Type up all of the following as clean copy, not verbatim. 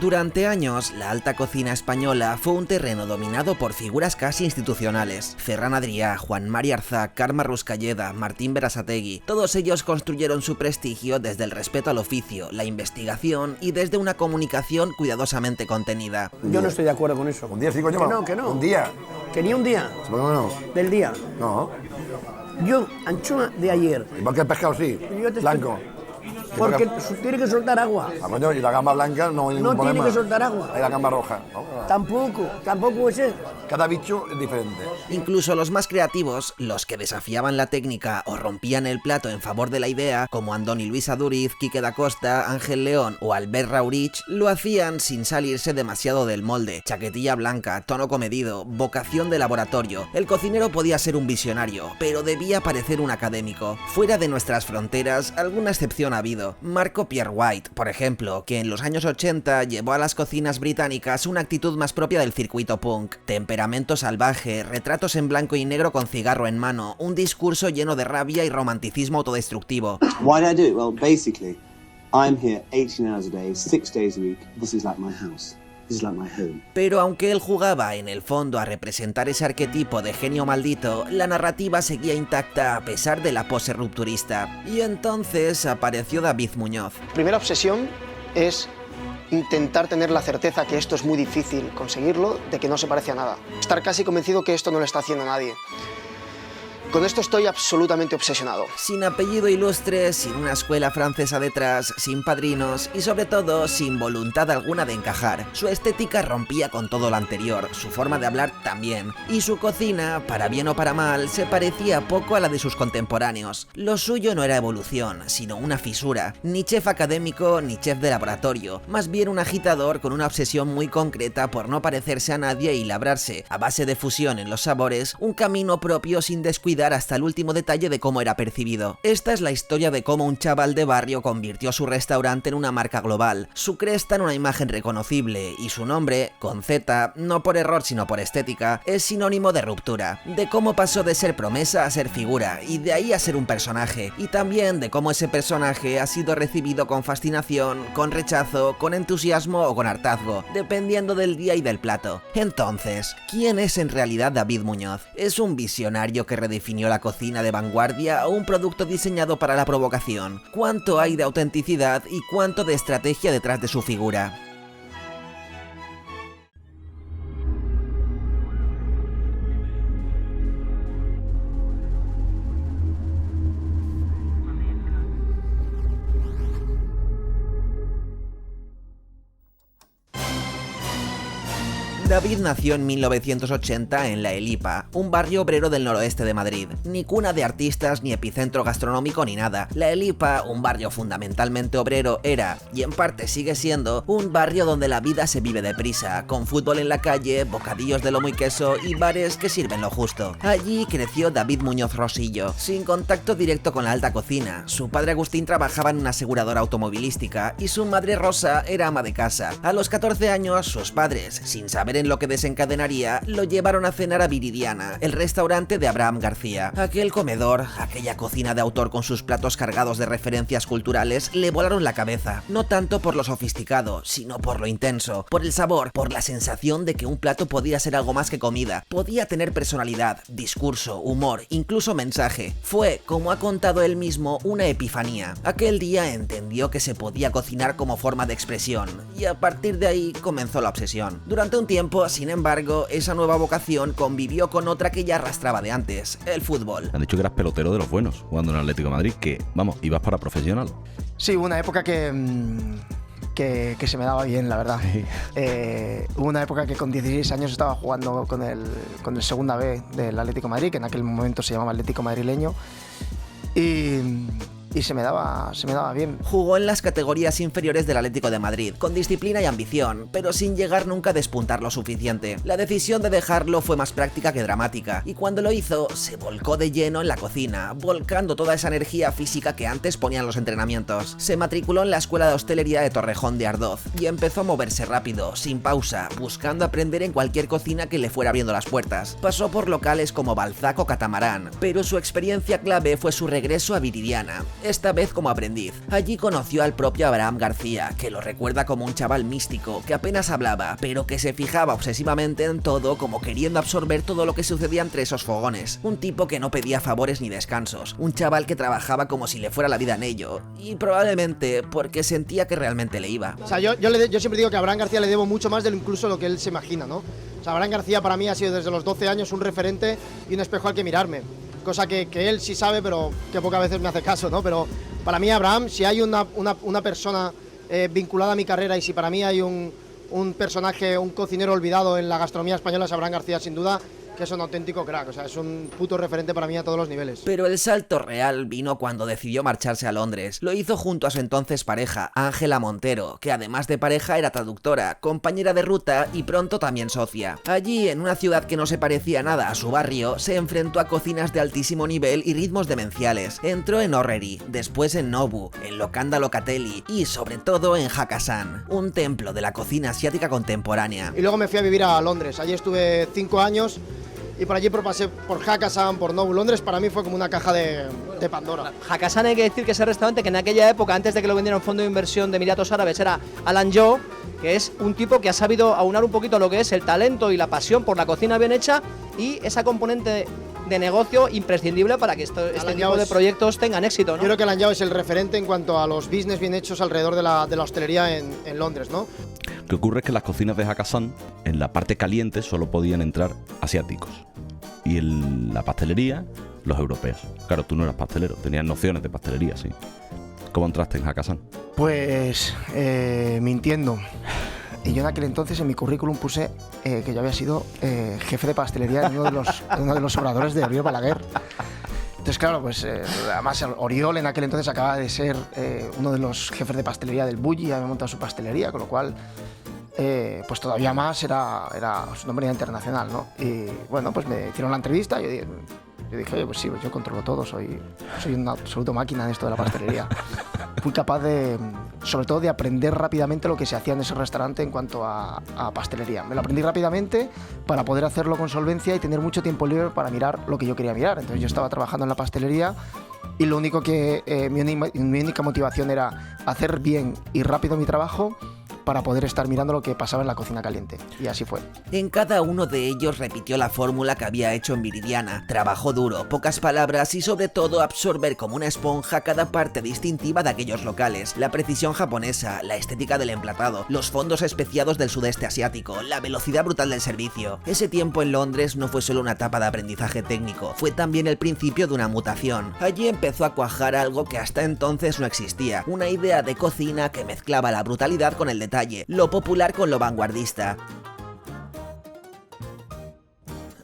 Durante años, la alta cocina española fue un terreno dominado por figuras casi institucionales. Ferran Adrià, Juan Mari Arzach, Carme Ruscalleda, Martín Berasategui, todos ellos construyeron su prestigio desde el respeto al oficio, la investigación y desde una comunicación cuidadosamente contenida. Yo no estoy de acuerdo con eso. ¿Un día, sí, coño? Que no. ¿Un día? ¿Que ni un día? ¿Por qué no? ¿Del día? No. Yo, anchoa de ayer. Igual que el pescado, sí. Blanco. Porque tiene que soltar agua. Ah, coño, y la gamba blanca no hay ningún problema. No tiene que soltar agua. Hay la gamba roja. ¿No? Tampoco puede ser. Cada bicho es diferente. Incluso los más creativos, los que desafiaban la técnica o rompían el plato en favor de la idea, como Andoni Luis Aduriz, Quique da Costa, Ángel León o Albert Raurich, lo hacían sin salirse demasiado del molde. Chaquetilla blanca, tono comedido, vocación de laboratorio. El cocinero podía ser un visionario, pero debía parecer un académico. Fuera de nuestras fronteras, alguna excepción ha habido. Marco Pierre White, por ejemplo, que en los años 80 llevó a las cocinas británicas una actitud más propia del circuito punk. Temperamento salvaje, retratos en blanco y negro con cigarro en mano, un discurso lleno de rabia y romanticismo autodestructivo. Why do I do it? Well, basically, I'm here 18 hours a day, 6 days a week. This is like my house. This is like my home. Pero aunque él jugaba en el fondo a representar ese arquetipo de genio maldito, la narrativa seguía intacta a pesar de la pose rupturista. Y entonces apareció David Muñoz. Primera obsesión es intentar tener la certeza que esto es muy difícil conseguirlo, de que no se parece a nada. Estar casi convencido que esto no lo está haciendo nadie. Con esto estoy absolutamente obsesionado. Sin apellido ilustre, sin una escuela francesa detrás, sin padrinos y sobre todo sin voluntad alguna de encajar. Su estética rompía con todo lo anterior, su forma de hablar también, y su cocina, para bien o para mal, se parecía poco a la de sus contemporáneos. Lo suyo no era evolución, sino una fisura. Ni chef académico ni chef de laboratorio, más bien un agitador con una obsesión muy concreta por no parecerse a nadie y labrarse, a base de fusión en los sabores, un camino propio sin descuidar hasta el último detalle de cómo era percibido. Esta es la historia de cómo un chaval de barrio convirtió su restaurante en una marca global, su cresta en una imagen reconocible y su nombre, con Z, no por error sino por estética, es sinónimo de ruptura, de cómo pasó de ser promesa a ser figura y de ahí a ser un personaje, y también de cómo ese personaje ha sido recibido con fascinación, con rechazo, con entusiasmo o con hartazgo, dependiendo del día y del plato. Entonces, ¿quién es en realidad David Muñoz? ¿Es un visionario que redefinió la cocina de vanguardia o un producto diseñado para la provocación? ¿Cuánto hay de autenticidad y cuánto de estrategia detrás de su figura? David nació en 1980 en La Elipa, un barrio obrero del noroeste de Madrid. Ni cuna de artistas, ni epicentro gastronómico, ni nada. La Elipa, un barrio fundamentalmente obrero, era, y en parte sigue siendo, un barrio donde la vida se vive deprisa, con fútbol en la calle, bocadillos de lomo y queso y bares que sirven lo justo. Allí creció David Muñoz Rosillo, sin contacto directo con la alta cocina. Su padre Agustín trabajaba en una aseguradora automovilística y su madre Rosa era ama de casa. A los 14 años, sus padres, sin saber en lo que desencadenaría, lo llevaron a cenar a Viridiana, el restaurante de Abraham García. Aquel comedor, aquella cocina de autor con sus platos cargados de referencias culturales, le volaron la cabeza, no tanto por lo sofisticado, sino por lo intenso, por el sabor, por la sensación de que un plato podía ser algo más que comida, podía tener personalidad, discurso, humor, incluso mensaje. Fue, como ha contado él mismo, una epifanía. Aquel día entendió que se podía cocinar como forma de expresión, y a partir de ahí comenzó la obsesión. Durante un tiempo, sin embargo, esa nueva vocación convivió con otra que ya arrastraba de antes, el fútbol. Han dicho que eras pelotero de los buenos, jugando en el Atlético de Madrid, que, vamos, ibas para profesional. Sí, hubo una época que se me daba bien, la verdad. Sí. Hubo una época que con 16 años estaba jugando con el Segunda B del Atlético de Madrid, que en aquel momento se llamaba Atlético Madrileño, y se me daba bien. Jugó en las categorías inferiores del Atlético de Madrid, con disciplina y ambición, pero sin llegar nunca a despuntar lo suficiente. La decisión de dejarlo fue más práctica que dramática, y cuando lo hizo, se volcó de lleno en la cocina, volcando toda esa energía física que antes ponían los entrenamientos. Se matriculó en la Escuela de Hostelería de Torrejón de Ardoz, y empezó a moverse rápido, sin pausa, buscando aprender en cualquier cocina que le fuera abriendo las puertas. Pasó por locales como Balzac o Catamarán, pero su experiencia clave fue su regreso a Viridiana. esta vez como aprendiz. Allí conoció al propio Abraham García, que lo recuerda como un chaval místico, que apenas hablaba, pero que se fijaba obsesivamente en todo, como queriendo absorber todo lo que sucedía entre esos fogones. Un tipo que no pedía favores ni descansos, un chaval que trabajaba como si le fuera la vida en ello, y probablemente porque sentía que realmente le iba. O sea, yo siempre digo que a Abraham García le debo mucho más de incluso lo que él se imagina, ¿no? O sea, Abraham García para mí ha sido desde los 12 años un referente y un espejo al que mirarme. Cosa que él sí sabe, pero que pocas veces me hace caso, ¿no? Pero para mí Abraham, si hay una persona vinculada a mi carrera y si para mí hay un personaje, un cocinero olvidado en la gastronomía española, es Abraham García sin duda, que es un auténtico crack, o sea, es un puto referente para mí a todos los niveles. Pero el salto real vino cuando decidió marcharse a Londres. Lo hizo junto a su entonces pareja, Ángela Montero, que además de pareja era traductora, compañera de ruta y pronto también socia. Allí, en una ciudad que no se parecía nada a su barrio, se enfrentó a cocinas de altísimo nivel y ritmos demenciales. Entró en Orrery, después en Nobu, en Locanda Locatelli y sobre todo en Hakkasan, un templo de la cocina asiática contemporánea. Y luego me fui a vivir a Londres, allí estuve 5 años. Y por allí pasé por Hakkasan, por Nobu. Londres para mí fue como una caja de Pandora. Hakkasan, hay que decir que ese restaurante que en aquella época, antes de que lo vendiera un fondo de inversión de Emiratos Árabes, era Alan Joe, que es un tipo que ha sabido aunar un poquito lo que es el talento y la pasión por la cocina bien hecha y esa componente de negocio imprescindible para que este tipo de proyectos tengan éxito, ¿no? Yo creo que Alan Joe es el referente en cuanto a los business bien hechos alrededor de la hostelería en Londres, ¿no? Lo que ocurre es que las cocinas de Hakkasan, en la parte caliente, solo podían entrar asiáticos. Y en la pastelería, los europeos. Claro, tú no eras pastelero, tenías nociones de pastelería, sí. ¿Cómo entraste en Hakkasan? Pues mintiendo. Y yo en aquel entonces en mi currículum puse que yo había sido jefe de pastelería en uno de los obradores de Oriol Balaguer. Entonces, claro, pues además Oriol en aquel entonces acaba de ser uno de los jefes de pastelería del Bulli, había montado su pastelería, con lo cual pues todavía más era su nombre internacional, ¿no? Y bueno, pues me hicieron la entrevista y yo dije, oye, pues sí, pues yo controlo todo, soy una absoluta máquina en esto de la pastelería. Fui capaz sobre todo de aprender rápidamente lo que se hacía en ese restaurante en cuanto a pastelería. Me lo aprendí rápidamente para poder hacerlo con solvencia y tener mucho tiempo libre para mirar lo que yo quería mirar. Entonces yo estaba trabajando en la pastelería y lo único que mi única motivación era hacer bien y rápido mi trabajo para poder estar mirando lo que pasaba en la cocina caliente. Y así fue. En cada uno de ellos repitió la fórmula que había hecho en Viridiana. Trabajó duro, pocas palabras y sobre todo absorber como una esponja cada parte distintiva de aquellos locales. La precisión japonesa, la estética del emplatado, los fondos especiados del sudeste asiático, la velocidad brutal del servicio. Ese tiempo en Londres no fue solo una etapa de aprendizaje técnico, fue también el principio de una mutación. Allí empezó a cuajar algo que hasta entonces no existía, una idea de cocina que mezclaba la brutalidad con el detalle, lo popular con lo vanguardista.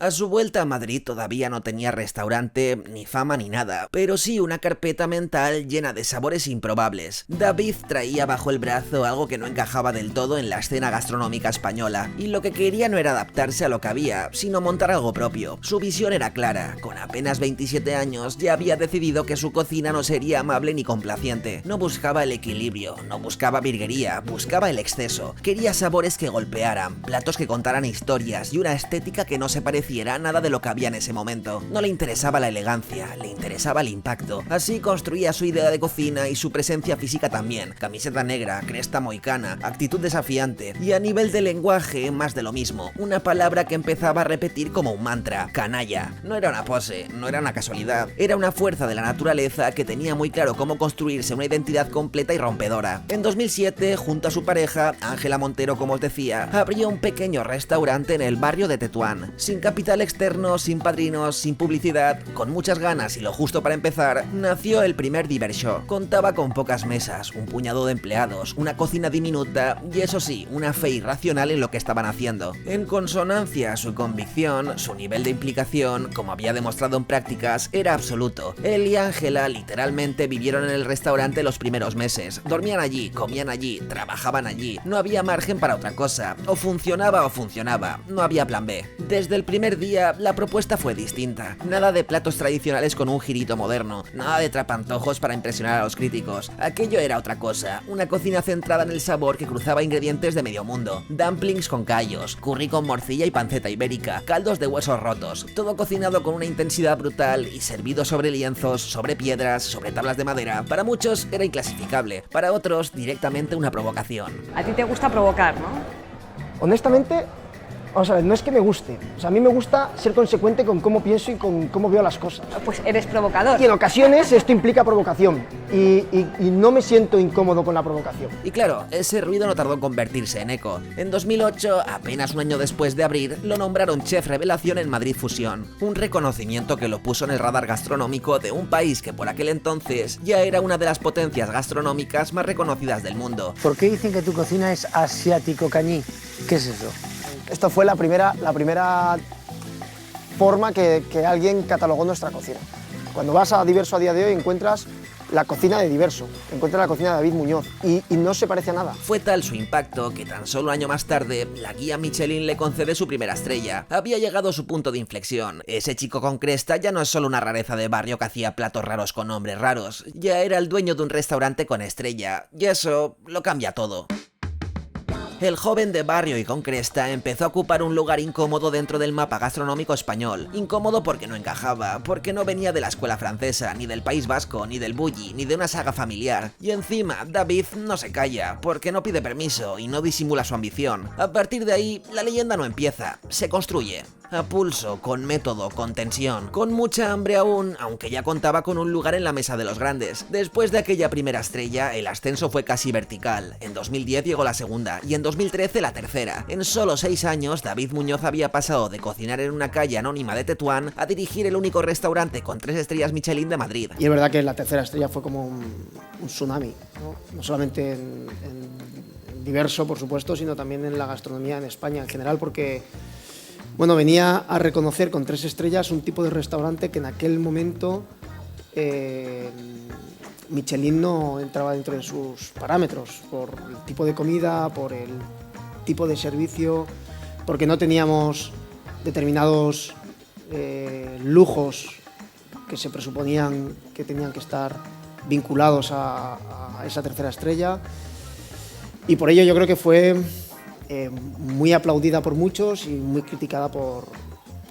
A su vuelta a Madrid todavía no tenía restaurante, ni fama ni nada, pero sí una carpeta mental llena de sabores improbables. David traía bajo el brazo algo que no encajaba del todo en la escena gastronómica española, y lo que quería no era adaptarse a lo que había, sino montar algo propio. Su visión era clara, con apenas 27 años ya había decidido que su cocina no sería amable ni complaciente. No buscaba el equilibrio, no buscaba virguería, buscaba el exceso. Quería sabores que golpearan, platos que contaran historias y una estética que no se pareciera nada de lo que había en ese momento. No le interesaba la elegancia, le interesaba el impacto. Así construía su idea de cocina y su presencia física también. Camiseta negra, cresta mohicana, actitud desafiante y a nivel de lenguaje más de lo mismo. Una palabra que empezaba a repetir como un mantra: canalla. No era una pose, no era una casualidad, era una fuerza de la naturaleza que tenía muy claro cómo construirse una identidad completa y rompedora. En 2007, junto a su pareja, Ángela Montero, como os decía, abrió un pequeño restaurante en el barrio de Tetuán, sin capital externo, sin padrinos, sin publicidad, con muchas ganas y lo justo para empezar, nació el primer Divershow. Contaba con pocas mesas, un puñado de empleados, una cocina diminuta y eso sí, una fe irracional en lo que estaban haciendo. En consonancia a su convicción, su nivel de implicación, como había demostrado en prácticas, era absoluto. Él y Ángela literalmente vivieron en el restaurante los primeros meses. Dormían allí, comían allí, trabajaban allí. No había margen para otra cosa. O funcionaba, no había plan B. Desde el primer primer día la propuesta fue distinta. Nada de platos tradicionales con un girito moderno, nada de trapantojos para impresionar a los críticos. Aquello era otra cosa, una cocina centrada en el sabor que cruzaba ingredientes de medio mundo. Dumplings con callos, curry con morcilla y panceta ibérica, caldos de huesos rotos, todo cocinado con una intensidad brutal y servido sobre lienzos, sobre piedras, sobre tablas de madera. Para muchos era inclasificable, para otros directamente una provocación. A ti te gusta provocar, ¿no? Honestamente, vamos a ver, no es que me guste. O sea, a mí me gusta ser consecuente con cómo pienso y con cómo veo las cosas. Pues eres provocador. Y en ocasiones esto implica provocación. Y no me siento incómodo con la provocación. Y claro, ese ruido no tardó en convertirse en eco. En 2008, apenas un año después de abrir, lo nombraron chef revelación en Madrid Fusión. Un reconocimiento que lo puso en el radar gastronómico de un país que por aquel entonces ya era una de las potencias gastronómicas más reconocidas del mundo. ¿Por qué dicen que tu cocina es asiático cañí? ¿Qué es eso? Esta fue la primera forma que alguien catalogó nuestra cocina. Cuando vas a Diverso a día de hoy encuentras la cocina de Diverso, encuentras la cocina de David Muñoz y no se parece a nada. Fue tal su impacto que tan solo un año más tarde la guía Michelin le concede su primera estrella. Había llegado su punto de inflexión. Ese chico con cresta ya no es solo una rareza de barrio que hacía platos raros con nombres raros, ya era el dueño de un restaurante con estrella, y eso lo cambia todo. El joven de barrio y con cresta empezó a ocupar un lugar incómodo dentro del mapa gastronómico español. Incómodo porque no encajaba, porque no venía de la escuela francesa, ni del País Vasco, ni del Bulli, ni de una saga familiar. Y encima, David no se calla, porque no pide permiso y no disimula su ambición. A partir de ahí, la leyenda no empieza, se construye. A pulso, con método, con tensión, con mucha hambre aún, aunque ya contaba con un lugar en la mesa de los grandes. Después de aquella primera estrella, el ascenso fue casi vertical. En 2010 llegó la segunda, y en 2013 la tercera. En solo 6 años, David Muñoz había pasado de cocinar en una calle anónima de Tetuán a dirigir el único restaurante con 3 estrellas Michelin de Madrid. Y es verdad que la tercera estrella fue como un tsunami, no solamente en Diverso, por supuesto, sino también en la gastronomía en España en general, porque bueno, venía a reconocer con 3 estrellas un tipo de restaurante que en aquel momento Michelin no entraba dentro de sus parámetros, por el tipo de comida, por el tipo de servicio, porque no teníamos determinados lujos que se presuponían que tenían que estar vinculados a esa tercera estrella. Y por ello yo creo que fue muy aplaudida por muchos y muy criticada por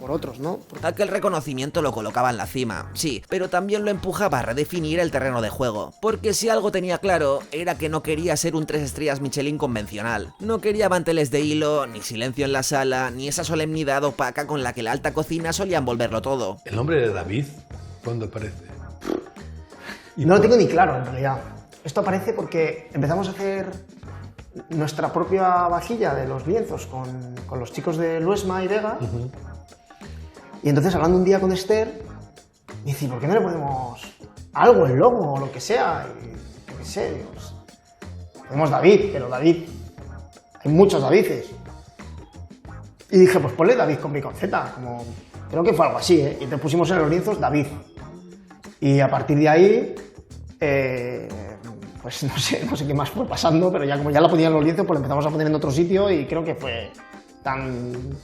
otros, ¿no? Aquel reconocimiento lo colocaba en la cima, sí, pero también lo empujaba a redefinir el terreno de juego, porque si algo tenía claro era que no quería ser un 3 estrellas Michelin convencional. No quería manteles de hilo, ni silencio en la sala, ni esa solemnidad opaca con la que la alta cocina solía envolverlo todo. ¿El nombre de David cuándo aparece? No lo tengo ni claro, en realidad. Esto aparece porque empezamos a hacer nuestra propia vajilla de los lienzos con los chicos de Luesma y Vega. Y entonces, hablando un día con Esther, me dice, ¿por qué no le ponemos algo, el logo o lo que sea? Y yo qué sé, Dios. Ponemos David, pero David, hay muchos Davides. Y dije, pues ponle David con B con Z, como, creo que fue algo así, ¿eh? Y te pusimos en los lienzos David. Y a partir de ahí, pues no sé qué más fue pasando, pero ya como ya la ponían en los lienzos, pues lo empezamos a poner en otro sitio y creo que fue tan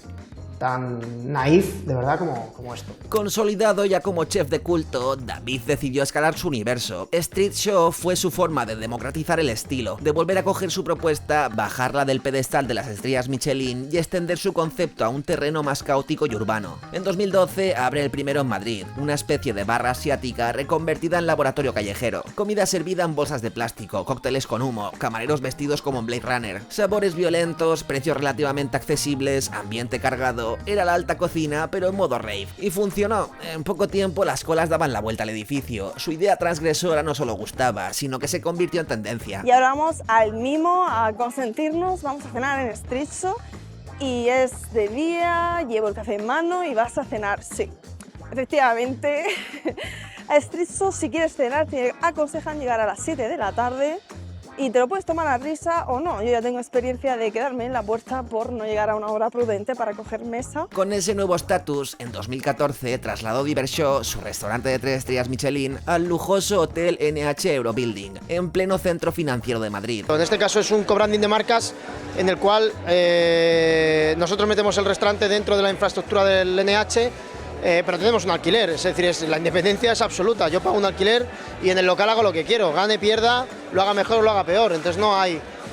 naif, de verdad, como esto. Consolidado ya como chef de culto, David decidió escalar su universo. Street Show fue su forma de democratizar el estilo, de volver a coger su propuesta, bajarla del pedestal de las estrellas Michelin y extender su concepto a un terreno más caótico y urbano. En 2012 abre el primero en Madrid, una especie de barra asiática reconvertida en laboratorio callejero. Comida servida en bolsas de plástico, cócteles con humo, camareros vestidos como en Blade Runner, sabores violentos, precios relativamente accesibles, ambiente cargado. Era la alta cocina, pero en modo rave. Y funcionó. En poco tiempo las colas daban la vuelta al edificio. Su idea transgresora no solo gustaba, sino que se convirtió en tendencia. Y ahora vamos al mimo, a consentirnos, vamos a cenar en Street Show. Y es de día, llevo el café en mano y vas a cenar, sí. Efectivamente, a Street Show, si quieres cenar, te aconsejan llegar a las 7 de la tarde, y te lo puedes tomar a risa o no. Yo ya tengo experiencia de quedarme en la puerta por no llegar a una hora prudente para coger mesa. Con ese nuevo estatus, en 2014 trasladó Divershow, su restaurante de 3 estrellas Michelin, al lujoso Hotel NH Eurobuilding, en pleno centro financiero de Madrid. En este caso es un co-branding de marcas en el cual nosotros metemos el restaurante dentro de la infraestructura del NH, pero tenemos un alquiler, es decir, la independencia es absoluta. Yo pago un alquiler y en el local hago lo que quiero, gane, pierda, lo haga mejor o lo haga peor. Entonces no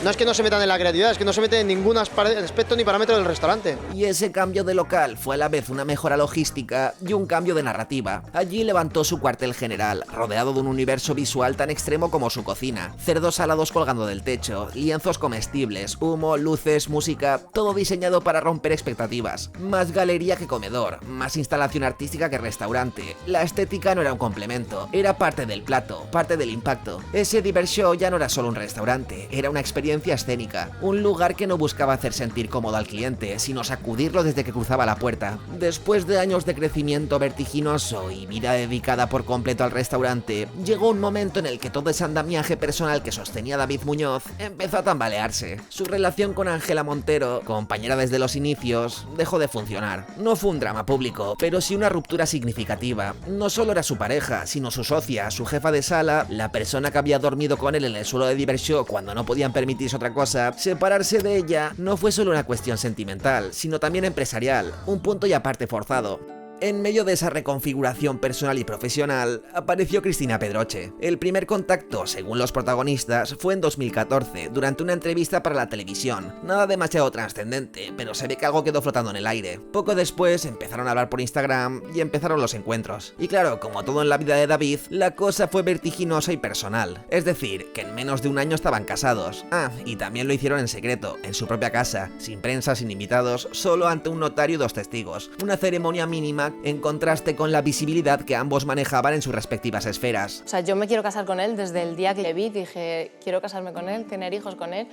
es que no se metan en la creatividad, es que no se meten en ningún aspecto ni parámetro del restaurante. Y ese cambio de local fue a la vez una mejora logística y un cambio de narrativa. Allí levantó su cuartel general, rodeado de un universo visual tan extremo como su cocina. Cerdos salados colgando del techo, lienzos comestibles, humo, luces, música, todo diseñado para romper expectativas. Más galería que comedor, más instalación artística que restaurante. La estética no era un complemento, era parte del plato, parte del impacto. Ese Divershow ya no era solo un restaurante, era una experiencia escénica, un lugar que no buscaba hacer sentir cómodo al cliente, sino sacudirlo desde que cruzaba la puerta. Después de años de crecimiento vertiginoso y vida dedicada por completo al restaurante, llegó un momento en el que todo ese andamiaje personal que sostenía David Muñoz empezó a tambalearse. Su relación con Ángela Montero, compañera desde los inicios, dejó de funcionar. No fue un drama público, pero sí una ruptura significativa. No solo era su pareja, sino su socia, su jefa de sala, la persona que había dormido con él en el suelo de Divershow cuando no podían permitirse otra cosa. Separarse de ella no fue solo una cuestión sentimental, sino también empresarial, un punto y aparte forzado. En medio de esa reconfiguración personal y profesional, apareció Cristina Pedroche. El primer contacto, según los protagonistas, fue en 2014, durante una entrevista para la televisión. Nada demasiado trascendente, pero se ve que algo quedó flotando en el aire. Poco después empezaron a hablar por Instagram y empezaron los encuentros. Y claro, como todo en la vida de David, la cosa fue vertiginosa y personal. Es decir, que en menos de un año estaban casados. Ah, y también lo hicieron en secreto, en su propia casa, sin prensa, sin invitados, solo ante un notario y 2 testigos. Una ceremonia mínima en contraste con la visibilidad que ambos manejaban en sus respectivas esferas. O sea, yo me quiero casar con él desde el día que le vi, dije, quiero casarme con él, tener hijos con él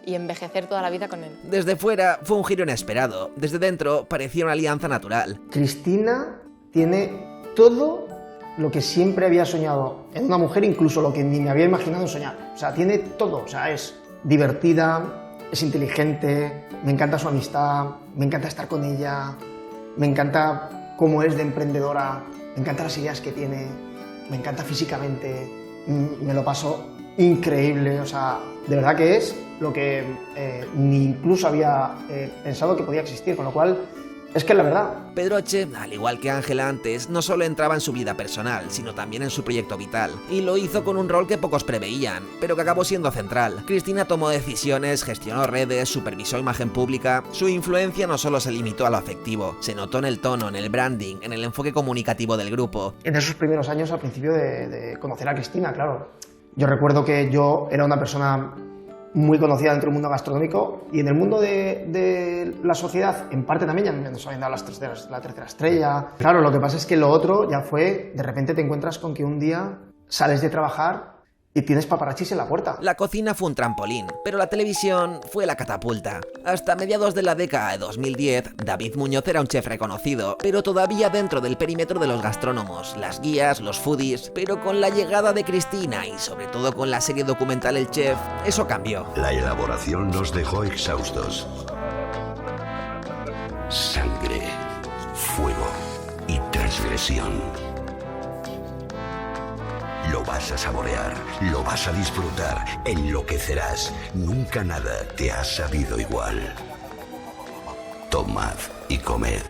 y envejecer toda la vida con él. Desde fuera fue un giro inesperado, desde dentro parecía una alianza natural. Cristina tiene todo lo que siempre había soñado en una mujer, incluso lo que ni me había imaginado soñar. O sea, tiene todo, o sea, es divertida, es inteligente, me encanta su amistad, me encanta estar con ella, me encanta cómo es de emprendedora, me encantan las ideas que tiene, me encanta físicamente, me lo paso increíble, o sea, de verdad que es lo que ni incluso había pensado que podía existir, con lo cual es que es la verdad. Pedroche, al igual que Ángela antes, no solo entraba en su vida personal, sino también en su proyecto vital. Y lo hizo con un rol que pocos preveían, pero que acabó siendo central. Cristina tomó decisiones, gestionó redes, supervisó imagen pública. Su influencia no solo se limitó a lo afectivo, se notó en el tono, en el branding, en el enfoque comunicativo del grupo. En esos primeros años, al principio de conocer a Cristina, claro. Yo recuerdo que yo era una persona muy conocida dentro del mundo gastronómico y en el mundo de la sociedad, en parte también ya nos habían dado la tercera estrella. Claro, lo que pasa es que lo otro ya fue, de repente te encuentras con que un día sales de trabajar y tienes paparachis en la puerta. La cocina fue un trampolín, pero la televisión fue la catapulta. Hasta mediados de la década de 2010, David Muñoz era un chef reconocido, pero todavía dentro del perímetro de los gastrónomos, las guías, los foodies. Pero con la llegada de Cristina y sobre todo con la serie documental El Chef, eso cambió. La elaboración nos dejó exhaustos. Sangre, fuego y transgresión. Lo vas a saborear, lo vas a disfrutar, enloquecerás. Nunca nada te ha sabido igual. Tomad y comed.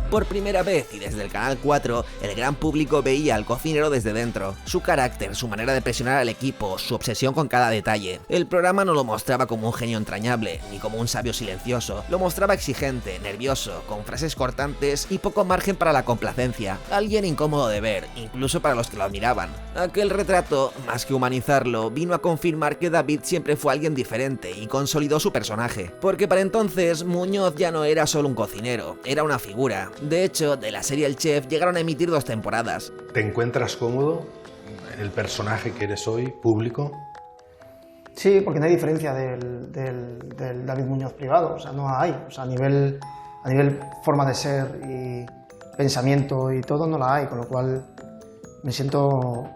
Por primera vez y desde el Canal 4, el gran público veía al cocinero desde dentro. Su carácter, su manera de presionar al equipo, su obsesión con cada detalle. El programa no lo mostraba como un genio entrañable, ni como un sabio silencioso. Lo mostraba exigente, nervioso, con frases cortantes y poco margen para la complacencia. Alguien incómodo de ver, incluso para los que lo admiraban. Aquel retrato, más que humanizarlo, vino a confirmar que David siempre fue alguien diferente y consolidó su personaje. Porque para entonces, Muñoz ya no era solo un cocinero, era una figura. De hecho, de la serie El Chef llegaron a emitir 2 temporadas. ¿Te encuentras cómodo en el personaje que eres hoy, público? Sí, porque no hay diferencia del David Muñoz privado, o sea, no hay. O sea, a nivel forma de ser pensamiento y todo no la hay, con lo cual me siento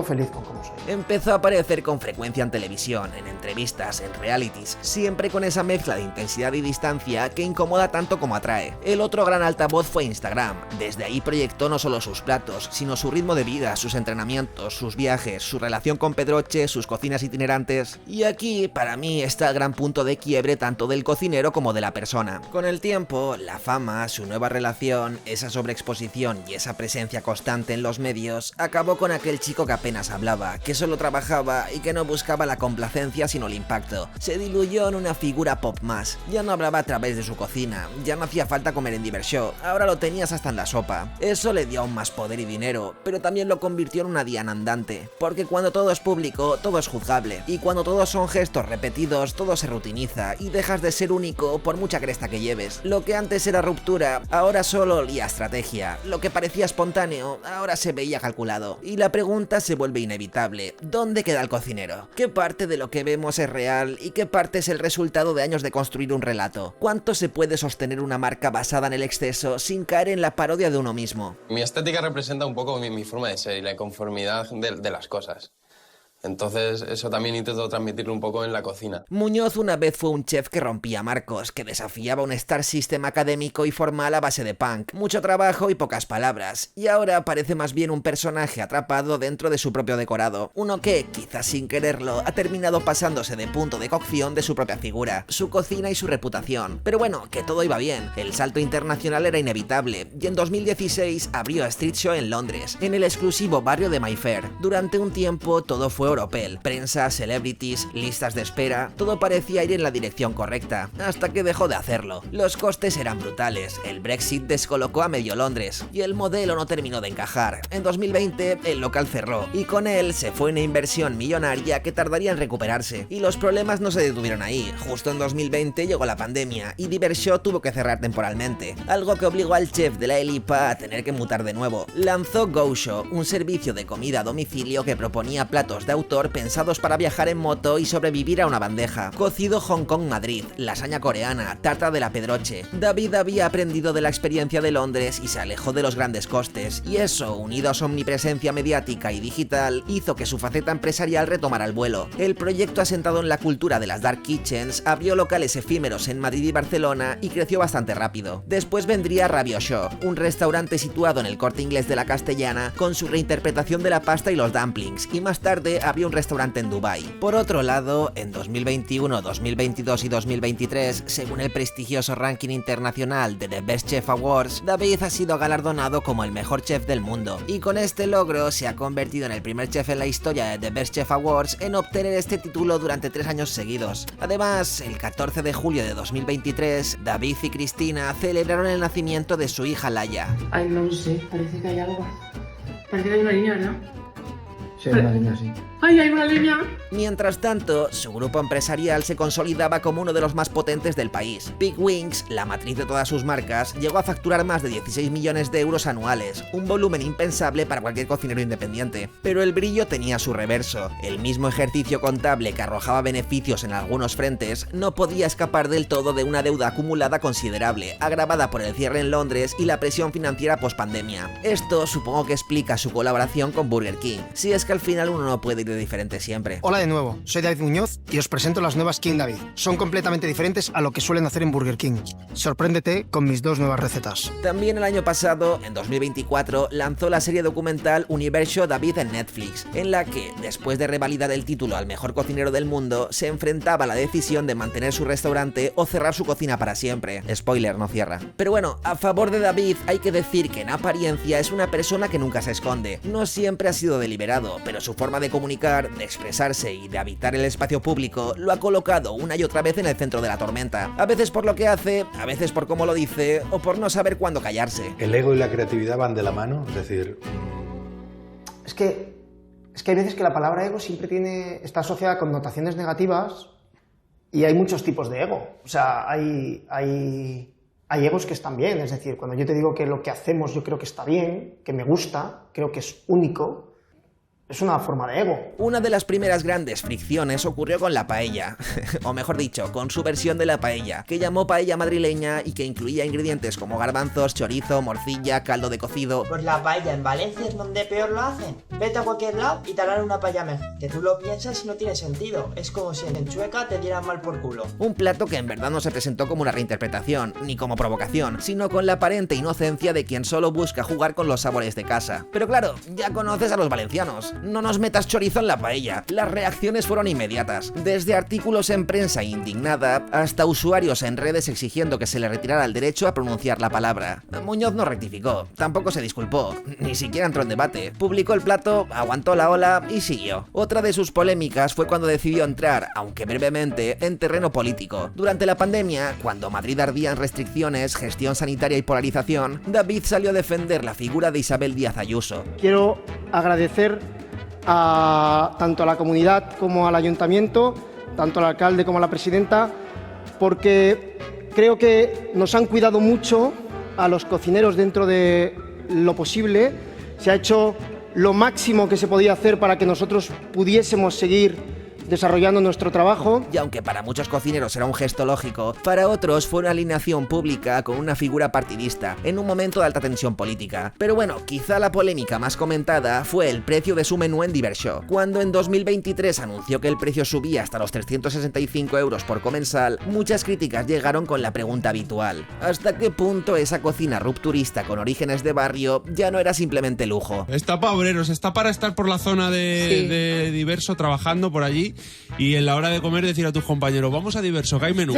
feliz con cómo soy. Empezó a aparecer con frecuencia en televisión, en entrevistas, en realities, siempre con esa mezcla de intensidad y distancia que incomoda tanto como atrae. El otro gran altavoz fue Instagram. Desde ahí proyectó no solo sus platos, sino su ritmo de vida, sus entrenamientos, sus viajes, su relación con Pedroche, sus cocinas itinerantes. Y aquí, para mí, está el gran punto de quiebre tanto del cocinero como de la persona. Con el tiempo, la fama, su nueva relación, esa sobreexposición y esa presencia constante en los medios, acabó con aquel chico que apenas hablaba, que solo trabajaba y que no buscaba la complacencia sino el impacto. Se diluyó en una figura pop más. Ya no hablaba a través de su cocina, ya no hacía falta comer en Divershow, ahora lo tenías hasta en la sopa. Eso le dio aún más poder y dinero, pero también lo convirtió en una diana andante, porque cuando todo es público, todo es juzgable, y cuando todos son gestos repetidos, todo se rutiniza y dejas de ser único por mucha cresta que lleves. Lo que antes era ruptura, ahora solo olía a estrategia. Lo que parecía espontáneo, ahora se veía calculado. Y la pregunta se vuelve inevitable. ¿Dónde queda el cocinero? ¿Qué parte de lo que vemos es real y qué parte es el resultado de años de construir un relato? ¿Cuánto se puede sostener una marca basada en el exceso sin caer en la parodia de uno mismo? Mi estética representa un poco mi forma de ser y la inconformidad de las cosas. Entonces eso también intento transmitirlo un poco en la cocina. Muñoz una vez fue un chef que rompía marcos, que desafiaba un star system académico y formal a base de punk, mucho trabajo y pocas palabras, y ahora parece más bien un personaje atrapado dentro de su propio decorado, uno que, quizás sin quererlo, ha terminado pasándose de punto de cocción de su propia figura, su cocina y su reputación. Pero bueno, que todo iba bien, el salto internacional era inevitable, y en 2016 abrió Street Show en Londres, en el exclusivo barrio de Mayfair. Durante un tiempo todo fue Oropel, prensa, celebrities, listas de espera, todo parecía ir en la dirección correcta, hasta que dejó de hacerlo. Los costes eran brutales, el Brexit descolocó a medio Londres, y el modelo no terminó de encajar. En 2020 el local cerró, y con él se fue una inversión millonaria que tardaría en recuperarse, y los problemas no se detuvieron ahí. Justo en 2020 llegó la pandemia, y Divershow tuvo que cerrar temporalmente, algo que obligó al chef de la Elipa a tener que mutar de nuevo. Lanzó GoShow, un servicio de comida a domicilio que proponía platos de autor pensados para viajar en moto y sobrevivir a una bandeja. Cocido Hong Kong Madrid, lasaña coreana, tarta de la Pedroche. David había aprendido de la experiencia de Londres y se alejó de los grandes costes, y eso, unido a su omnipresencia mediática y digital, hizo que su faceta empresarial retomara el vuelo. El proyecto, asentado en la cultura de las dark kitchens, abrió locales efímeros en Madrid y Barcelona y creció bastante rápido. Después vendría Rabio Show, un restaurante situado en el Corte Inglés de la Castellana, con su reinterpretación de la pasta y los dumplings, y más tarde había un restaurante en Dubái. Por otro lado, en 2021, 2022 y 2023, según el prestigioso ranking internacional de The Best Chef Awards, David ha sido galardonado como el mejor chef del mundo, y con este logro se ha convertido en el primer chef en la historia de The Best Chef Awards en obtener este título durante 3 años seguidos. Además, el 14 de julio de 2023, David y Cristina celebraron el nacimiento de su hija Laia. Ay, no lo sé, parece que hay algo. Parece que hay una niña, ¿verdad? Sí, una niña, sí. ¡Ay, hay una niña! Mientras tanto, su grupo empresarial se consolidaba como uno de los más potentes del país. Big Wings, la matriz de todas sus marcas, llegó a facturar más de 16 millones de euros anuales, un volumen impensable para cualquier cocinero independiente. Pero el brillo tenía su reverso. El mismo ejercicio contable que arrojaba beneficios en algunos frentes no podía escapar del todo de una deuda acumulada considerable, agravada por el cierre en Londres y la presión financiera post-pandemia. Esto supongo que explica su colaboración con Burger King, si es que al final uno no puede ir de diferente siempre. Hola de nuevo, soy David Muñoz y os presento las nuevas King David. Son completamente diferentes a lo que suelen hacer en Burger King. Sorpréndete con mis 2 nuevas recetas. También el año pasado, en 2024, lanzó la serie documental Universo David en Netflix, en la que, después de revalidar el título al mejor cocinero del mundo, se enfrentaba a la decisión de mantener su restaurante o cerrar su cocina para siempre. Spoiler, no cierra. Pero bueno, a favor de David hay que decir que en apariencia es una persona que nunca se esconde. No siempre ha sido deliberado, pero su forma de comunicar, de expresarse y de habitar el espacio público lo ha colocado una y otra vez en el centro de la tormenta. A veces por lo que hace, a veces por cómo lo dice o por no saber cuándo callarse. ¿El ego y la creatividad van de la mano? Es decir... Es que hay veces que la palabra ego siempre está asociada a connotaciones negativas y hay muchos tipos de ego. O sea, hay egos que están bien. Es decir, cuando yo te digo que lo que hacemos yo creo que está bien, que me gusta, creo que es único, Es una forma de ego. Una de las primeras grandes fricciones ocurrió con la paella, o mejor dicho, con su versión de la paella, que llamó paella madrileña y que incluía ingredientes como garbanzos, chorizo, morcilla, caldo de cocido. Pues la paella en Valencia es donde peor lo hacen. Vete a cualquier lado y te harán una paella mejor. Que tú lo piensas y no tiene sentido. Es como si en Chueca te dieran mal por culo. Un plato que en verdad no se presentó como una reinterpretación, ni como provocación, sino con la aparente inocencia de quien solo busca jugar con los sabores de casa. Pero claro, ya conoces a los valencianos. No nos metas chorizo en la paella. Las reacciones fueron inmediatas. Desde artículos en prensa indignada hasta usuarios en redes exigiendo que se le retirara el derecho a pronunciar la palabra. Muñoz no rectificó, tampoco se disculpó, ni siquiera entró en debate. Publicó el plato, aguantó la ola y siguió. Otra de sus polémicas fue cuando decidió entrar, aunque brevemente, en terreno político. Durante la pandemia, cuando Madrid ardía en restricciones, gestión sanitaria y polarización, David salió a defender la figura de Isabel Díaz Ayuso. Quiero agradecer tanto a la comunidad como al ayuntamiento, tanto al alcalde como a la presidenta, porque creo que nos han cuidado mucho a los cocineros dentro de lo posible. Se ha hecho lo máximo que se podía hacer para que nosotros pudiésemos seguir desarrollando nuestro trabajo. Y aunque para muchos cocineros era un gesto lógico, para otros fue una alineación pública con una figura partidista, en un momento de alta tensión política. Pero bueno, quizá la polémica más comentada fue el precio de su menú en Divershow. Cuando en 2023 anunció que el precio subía hasta los 365 euros por comensal, muchas críticas llegaron con la pregunta habitual: ¿hasta qué punto esa cocina rupturista con orígenes de barrio ya no era simplemente lujo? Está para obreros, está para estar por la zona de Diverso trabajando por allí y en la hora de comer decir a tus compañeros, vamos a Diverso, que hay menú.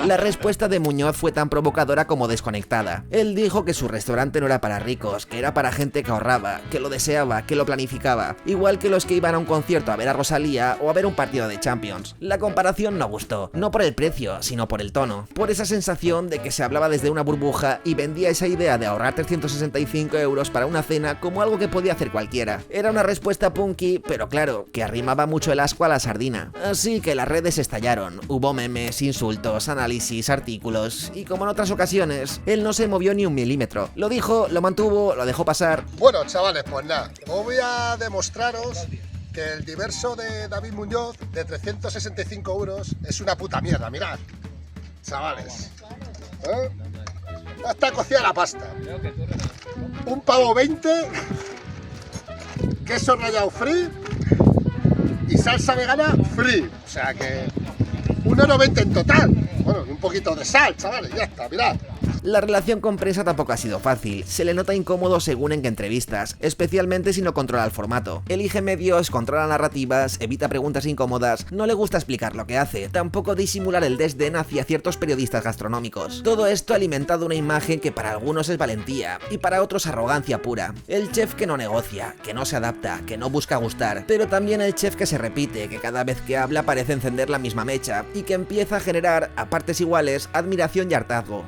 La respuesta de Muñoz fue tan provocadora como desconectada. Él dijo que su restaurante no era para ricos, que era para gente que ahorraba, que lo deseaba, que lo planificaba, igual que los que iban a un concierto a ver a Rosalía o a ver un partido de Champions. La comparación no gustó, no por el precio, sino por el tono, por esa sensación de que se hablaba desde una burbuja y vendía esa idea de ahorrar 365 euros para una cena como algo que podía hacer cualquiera. Era una respuesta punky, pero claro, que arrimaba mucho el asco a la sardina. Así que las redes estallaron, hubo memes, insultos, análisis, artículos, y como en otras ocasiones, él no se movió ni un milímetro. Lo dijo, lo mantuvo, lo dejó pasar. Bueno, chavales, pues nada, os voy a demostraros que el Diverso de David Muñoz de 365 euros es una puta mierda, mirad, chavales. Ya está cocida la pasta. Un pavo 20, queso rallado free y salsa vegana free. O sea que 1,90 en total. Bueno, y un poquito de sal, chavales, ya está, mirad. La relación con prensa tampoco ha sido fácil, se le nota incómodo según en qué entrevistas, especialmente si no controla el formato. Elige medios, controla narrativas, evita preguntas incómodas, no le gusta explicar lo que hace, tampoco disimular el desdén hacia ciertos periodistas gastronómicos. Todo esto ha alimentado una imagen que para algunos es valentía y para otros arrogancia pura. El chef que no negocia, que no se adapta, que no busca gustar, pero también el chef que se repite, que cada vez que habla parece encender la misma mecha y que empieza a generar, a partes iguales, admiración y hartazgo.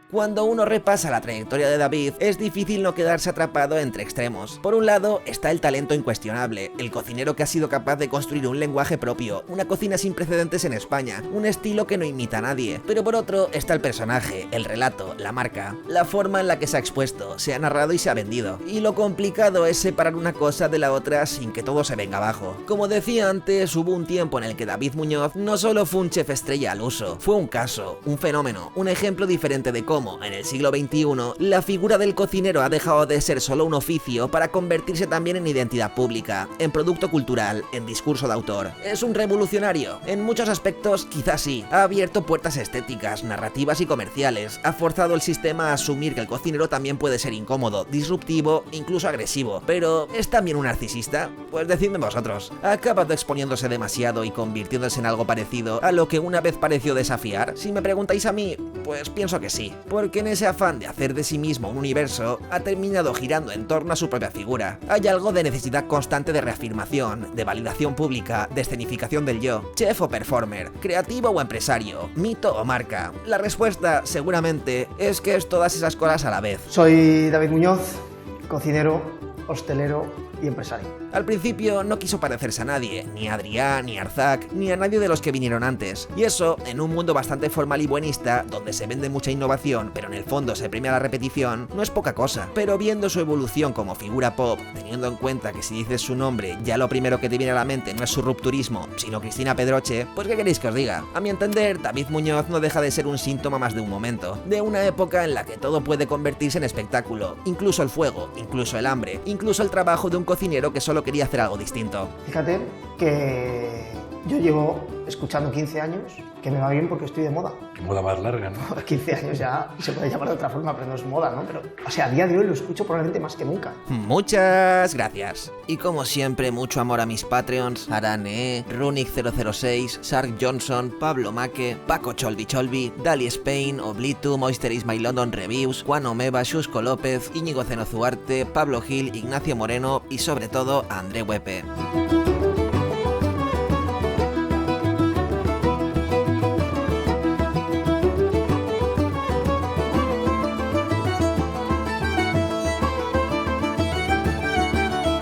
Cuando uno repasa la trayectoria de David, es difícil no quedarse atrapado entre extremos. Por un lado está el talento incuestionable, el cocinero que ha sido capaz de construir un lenguaje propio, una cocina sin precedentes en España, un estilo que no imita a nadie. Pero por otro está el personaje, el relato, la marca, la forma en la que se ha expuesto, se ha narrado y se ha vendido. Y lo complicado es separar una cosa de la otra sin que todo se venga abajo. Como decía antes, hubo un tiempo en el que David Muñoz no solo fue un chef estrella al uso, fue un caso, un fenómeno, un ejemplo diferente de cómo, en el siglo XXI, la figura del cocinero ha dejado de ser solo un oficio para convertirse también en identidad pública, en producto cultural, en discurso de autor. ¿Es un revolucionario? En muchos aspectos quizás sí. Ha abierto puertas estéticas, narrativas y comerciales. Ha forzado el sistema a asumir que el cocinero también puede ser incómodo, disruptivo, incluso agresivo. Pero, ¿es también un narcisista? Pues decidme vosotros. ¿Ha acabado exponiéndose demasiado y convirtiéndose en algo parecido a lo que una vez pareció desafiar? Si me preguntáis a mí, pues pienso que sí. Porque en ese afán de hacer de sí mismo un universo, ha terminado girando en torno a su propia figura. Hay algo de necesidad constante de reafirmación, de validación pública, de escenificación del yo. Chef o performer, creativo o empresario, mito o marca. La respuesta, seguramente, es que es todas esas cosas a la vez. Soy David Muñoz, cocinero, hostelero y empresario. Al principio no quiso parecerse a nadie, ni a Adrián, ni a Arzac, ni a nadie de los que vinieron antes. Y eso, en un mundo bastante formal y buenista, donde se vende mucha innovación, pero en el fondo se premia la repetición, no es poca cosa. Pero viendo su evolución como figura pop, teniendo en cuenta que si dices su nombre, ya lo primero que te viene a la mente no es su rupturismo, sino Cristina Pedroche, pues ¿qué queréis que os diga? A mi entender, David Muñoz no deja de ser un síntoma más de un momento, de una época en la que todo puede convertirse en espectáculo, incluso el fuego, incluso el hambre, incluso el trabajo de un cocinero que solo quería hacer algo distinto. Fíjate que yo llevo escuchando 15 años que me va bien porque estoy de moda. Moda más larga, ¿no? 15 años ya se puede llamar de otra forma, pero no es moda, ¿no? Pero, o sea, a día de hoy lo escucho probablemente más que nunca. Muchas gracias. Y como siempre, mucho amor a mis Patreons, Arane, Runic006, Sark Johnson, Pablo Maque, Paco Cholbi, Dali Spain, Oblitu, Moister is My London Reviews, Juan Omeva, Xusco López, Íñigo Zenozuarte, Pablo Gil, Ignacio Moreno y sobre todo, André Huepe.